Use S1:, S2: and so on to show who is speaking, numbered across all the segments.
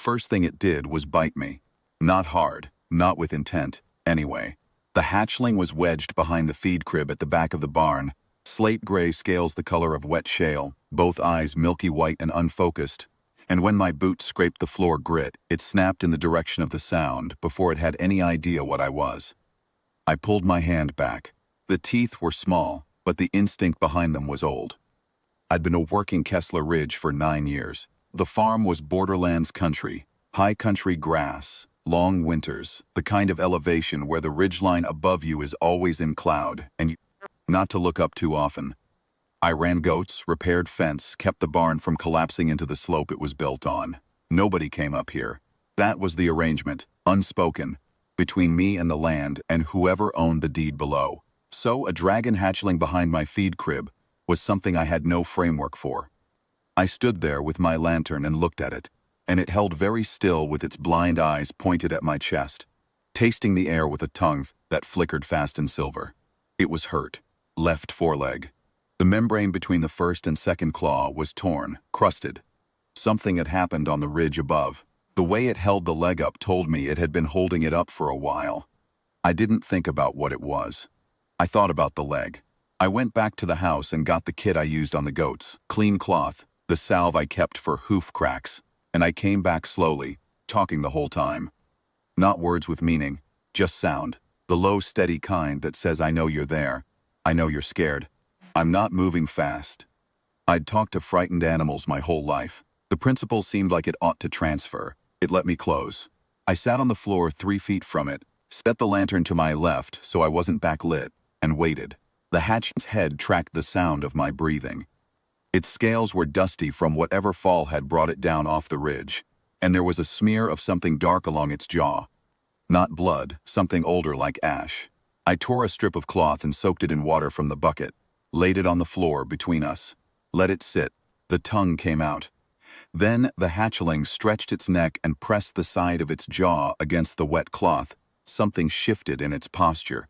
S1: First thing it did was bite me. Not hard, not with intent, anyway. The hatchling was wedged behind the feed crib at the back of the barn, slate gray scales the color of wet shale, both eyes milky white and unfocused, and when my boot scraped the floor grit, it snapped in the direction of the sound before it had any idea what I was. I pulled my hand back. The teeth were small, but the instinct behind them was old. I'd been working Kessler Ridge for 9 years. The farm was borderlands country, high country grass, long winters, the kind of elevation where the ridgeline above you is always in cloud, and you not to look up too often. I ran goats, repaired fence, kept the barn from collapsing into the slope it was built on. Nobody came up here. That was the arrangement, unspoken, between me and the land and whoever owned the deed below. So a dragon hatchling behind my feed crib was something I had no framework for. I stood there with my lantern and looked at it, and it held very still with its blind eyes pointed at my chest, tasting the air with a tongue that flickered fast in silver. It was hurt. Left foreleg. The membrane between the first and second claw was torn, crusted. Something had happened on the ridge above. The way it held the leg up told me it had been holding it up for a while. I didn't think about what it was. I thought about the leg. I went back to the house and got the kit I used on the goats, clean cloth, the salve I kept for hoof cracks, and I came back slowly, talking the whole time. Not words with meaning, just sound, the low, steady kind that says I know you're there, I know you're scared. I'm not moving fast. I'd talked to frightened animals my whole life. The principle seemed like it ought to transfer. It let me close. I sat on the floor 3 feet from it, set the lantern to my left so I wasn't backlit, and waited. The hatch's head tracked the sound of my breathing. Its scales were dusty from whatever fall had brought it down off the ridge, and there was a smear of something dark along its jaw. Not blood, something older like ash. I tore a strip of cloth and soaked it in water from the bucket, laid it on the floor between us. Let it sit. The tongue came out. Then the hatchling stretched its neck and pressed the side of its jaw against the wet cloth. Something shifted in its posture.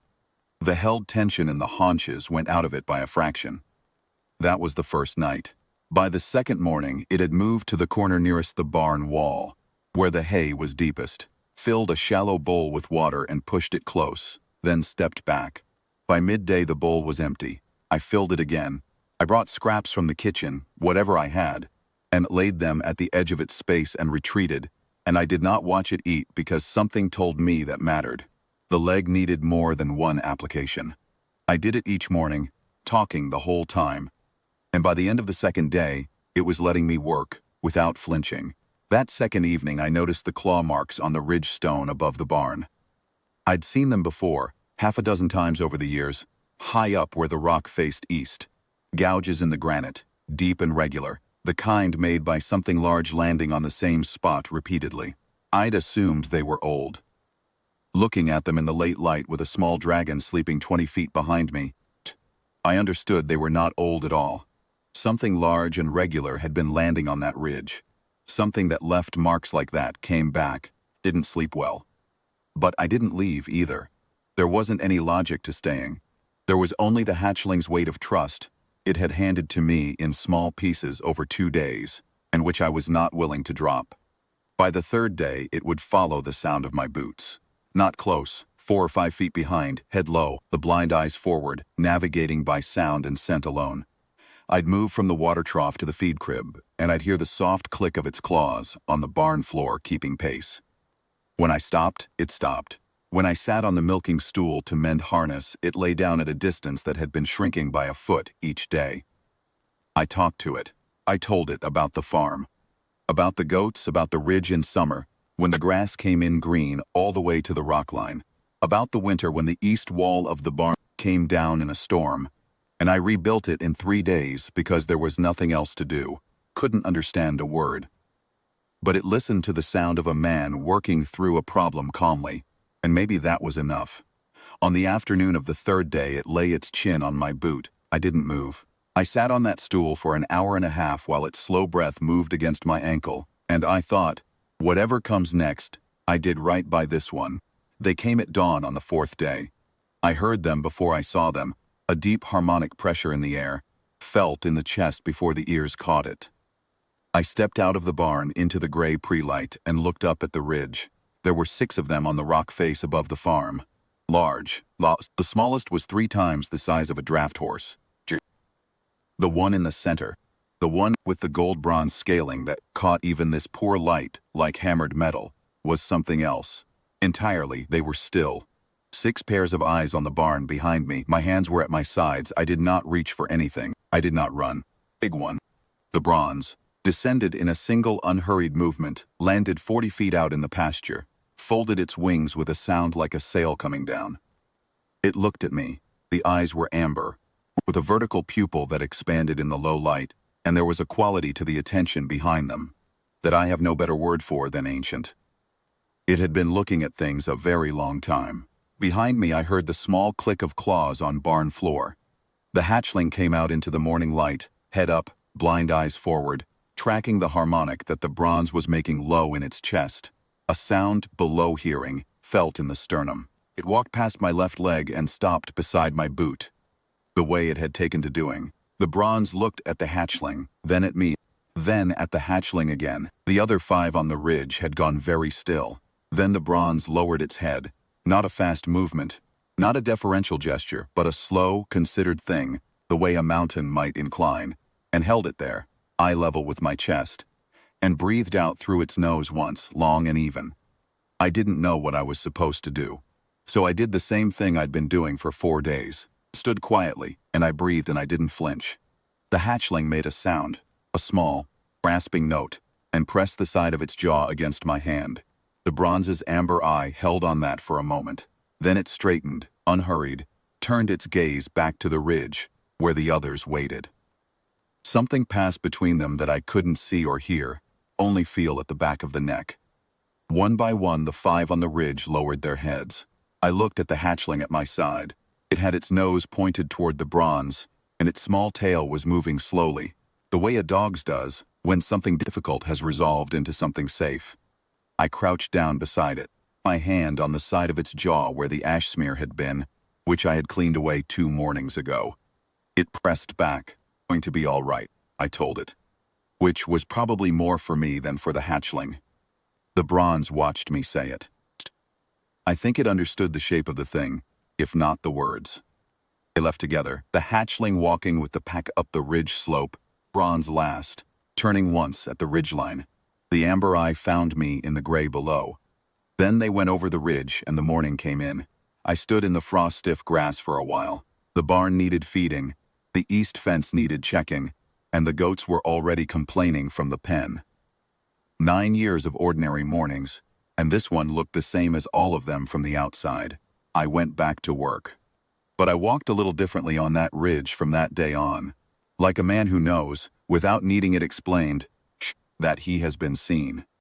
S1: The held tension in the haunches went out of it by a fraction. That was the first night. By the second morning, it had moved to the corner nearest the barn wall, where the hay was deepest, filled a shallow bowl with water and pushed it close, then stepped back. By midday, the bowl was empty. I filled it again. I brought scraps from the kitchen, whatever I had, and laid them at the edge of its space and retreated, and I did not watch it eat because something told me that mattered. The leg needed more than one application. I did it each morning, talking the whole time. And by the end of the second day, it was letting me work, without flinching. That second evening I noticed the claw marks on the ridge stone above the barn. I'd seen them before, 6 times over the years, high up where the rock faced east. Gouges in the granite, deep and regular, the kind made by something large landing on the same spot repeatedly. I'd assumed they were old. Looking at them in the late light with a small dragon sleeping 20 feet behind me, I understood they were not old at all. Something large and regular had been landing on that ridge. Something that left marks like that came back, didn't sleep well. But I didn't leave either. There wasn't any logic to staying. There was only the hatchling's weight of trust it had handed to me in small pieces over 2 days, and which I was not willing to drop. By the third day, it would follow the sound of my boots. Not close, 4 or 5 feet behind, head low, the blind eyes forward, navigating by sound and scent alone. I'd move from the water trough to the feed crib, and I'd hear the soft click of its claws on the barn floor keeping pace. When I stopped, it stopped. When I sat on the milking stool to mend harness, it lay down at a distance that had been shrinking by a foot each day. I talked to it. I told it about the farm. About the goats, about the ridge in summer, when the grass came in green all the way to the rock line. About the winter when the east wall of the barn came down in a storm. And I rebuilt it in 3 days because there was nothing else to do. Couldn't understand a word. But it listened to the sound of a man working through a problem calmly, and maybe that was enough. On the afternoon of the third day, it lay its chin on my boot. I didn't move. I sat on that stool for an hour and a half while its slow breath moved against my ankle, and I thought, whatever comes next, I did right by this one. They came at dawn on the 4th day. I heard them before I saw them, a deep harmonic pressure in the air, felt in the chest before the ears caught it. I stepped out of the barn into the gray pre-light and looked up at the ridge. There were 6 of them on the rock face above the farm. Large. The smallest was 3 times the size of a draft horse. The one in the center, the one with the gold bronze scaling that caught even this poor light like hammered metal, was something else. Entirely, they were still. 6 pairs of eyes on the barn behind me. My hands were at my sides. I did not reach for anything. I did not run. Big one. The bronze descended in a single unhurried movement, landed 40 feet out in the pasture, folded its wings with a sound like a sail coming down. It looked at me. The eyes were amber, with a vertical pupil that expanded in the low light, and there was a quality to the attention behind them that I have no better word for than ancient. It had been looking at things a very long time. Behind me I heard the small click of claws on barn floor. The hatchling came out into the morning light, head up, blind eyes forward, tracking the harmonic that the bronze was making low in its chest. A sound below hearing, felt in the sternum. It walked past my left leg and stopped beside my boot. The way it had taken to doing. The bronze looked at the hatchling, then at me, then at the hatchling again. The other 5 on the ridge had gone very still. Then the bronze lowered its head. Not a fast movement, not a deferential gesture, but a slow, considered thing, the way a mountain might incline, and held it there, eye level with my chest, and breathed out through its nose once, long and even. I didn't know what I was supposed to do. So I did the same thing I'd been doing for 4 days. Stood quietly, and I breathed and I didn't flinch. The hatchling made a sound, a small, rasping note, and pressed the side of its jaw against my hand. The bronze's amber eye held on that for a moment. Then it straightened, unhurried, turned its gaze back to the ridge, where the others waited. Something passed between them that I couldn't see or hear, only feel at the back of the neck. One by one the 5 on the ridge lowered their heads. I looked at the hatchling at my side. It had its nose pointed toward the bronze, and its small tail was moving slowly, the way a dog's does when something difficult has resolved into something safe. I crouched down beside it, my hand on the side of its jaw where the ash smear had been, which I had cleaned away 2 mornings ago. It pressed back. Going to be all right, I told it, which was probably more for me than for the hatchling. The bronze watched me say it. I think it understood the shape of the thing, if not the words. They left together, the hatchling walking with the pack up the ridge slope, bronze last, turning once at the ridgeline. The amber eye found me in the gray below. Then they went over the ridge and the morning came in. I stood in the frost-stiff grass for a while. The barn needed feeding, the east fence needed checking, and the goats were already complaining from the pen. 9 years of ordinary mornings, and this one looked the same as all of them from the outside. I went back to work. But I walked a little differently on that ridge from that day on. Like a man who knows, without needing it explained, that he has been seen.